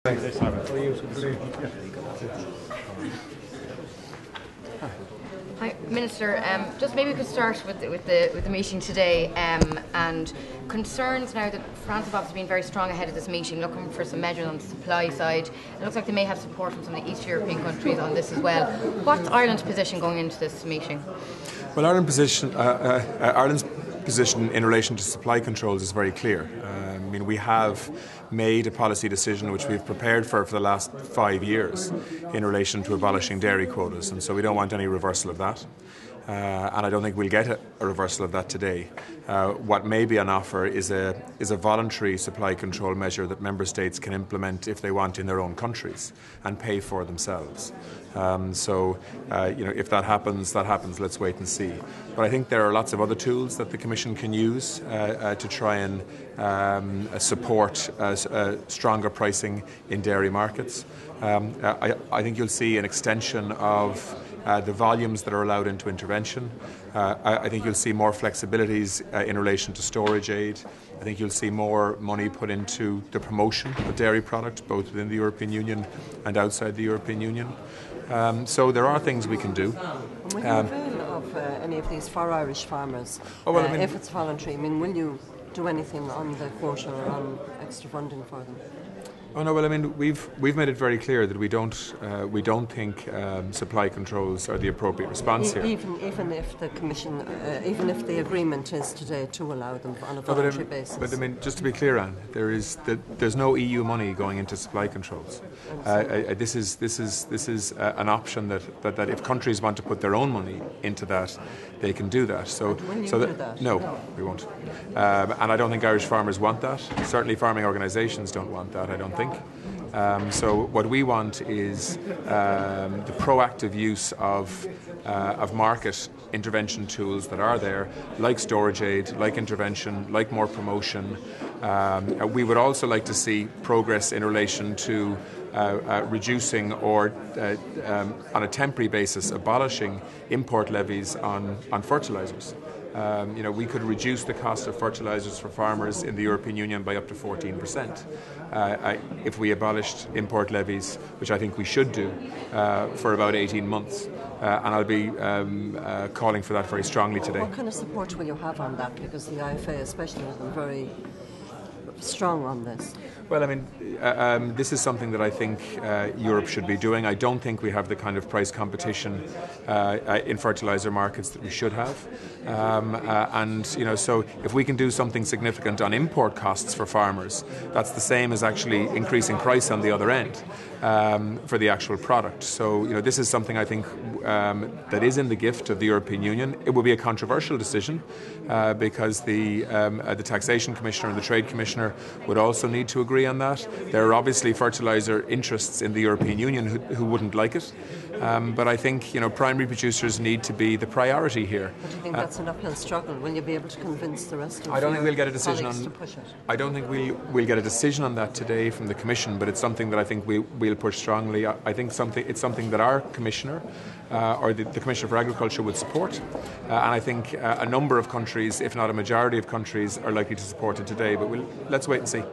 Hi, Minister. Just maybe we could start with the meeting today and concerns now that France have obviously been very strong ahead of this meeting, looking for some measures on the supply side. It looks like they may have support from some of the East European countries on this as well. What's Ireland's position going into this meeting? Well, Ireland's position in relation to supply controls is very clear. We have made a policy decision which we've prepared for the last 5 years in relation to abolishing dairy quotas, and so we don't want any reversal of that. And I don't think we'll get a reversal of that today. What may be on offer is a voluntary supply control measure that member states can implement if they want in their own countries and pay for themselves. If that happens, that happens. Let's wait and see. But I think there are lots of other tools that the Commission can use to try and support stronger pricing in dairy markets. I think you'll see an extension of the volumes that are allowed into intervention. I think you'll see more flexibilities in relation to storage aid. I think you'll see more money put into the promotion of dairy products, both within the European Union and outside the European Union. So there are things we can do. Will you avail of any of these for Irish farmers? If it's voluntary, will you do anything on the quota or on extra funding for them? Oh no! Well, we've made it very clear that we don't think supply controls are the appropriate response here. Even if the Commission, even if the agreement is today to allow them on a voluntary basis. But just to be clear, Anne, there's no EU money going into supply controls. This is an option that if countries want to put their own money into that, they can do that. Do that? No, we won't. And I don't think Irish farmers want that. Certainly, farming organisations don't want that. I don't think. So what we want is the proactive use of market intervention tools that are there, like storage aid, like intervention, like more promotion. We would also like to see progress in relation to reducing or, on a temporary basis, abolishing import levies on fertilisers. We could reduce the cost of fertilisers for farmers in the European Union by up to 14% if we abolished import levies, which I think we should do for about 18 months. And I'll be calling for that very strongly today. What kind of support will you have on that? Because the IFA especially has been very strong on this. Well, this is something that I think Europe should be doing. I don't think we have the kind of price competition in fertiliser markets that we should have. So if we can do something significant on import costs for farmers, that's the same as actually increasing price on the other end for the actual product. So, this is something I think that is in the gift of the European Union. It will be a controversial decision because the Taxation Commissioner and the Trade Commissioner would also need to agree on that. There are obviously fertiliser interests in the European Union who wouldn't like it. But I think primary producers need to be the priority here. But do you think that's an uphill struggle? Will you be able to convince the rest of I don't think we'll get a decision to push it? I don't think we'll get a decision on that today from the Commission, but it's something that I think we'll push strongly. I think it's something that our Commissioner or the Commissioner for Agriculture would support. And I think a number of countries, if not a majority of countries, are likely to support it today. But let's wait and see.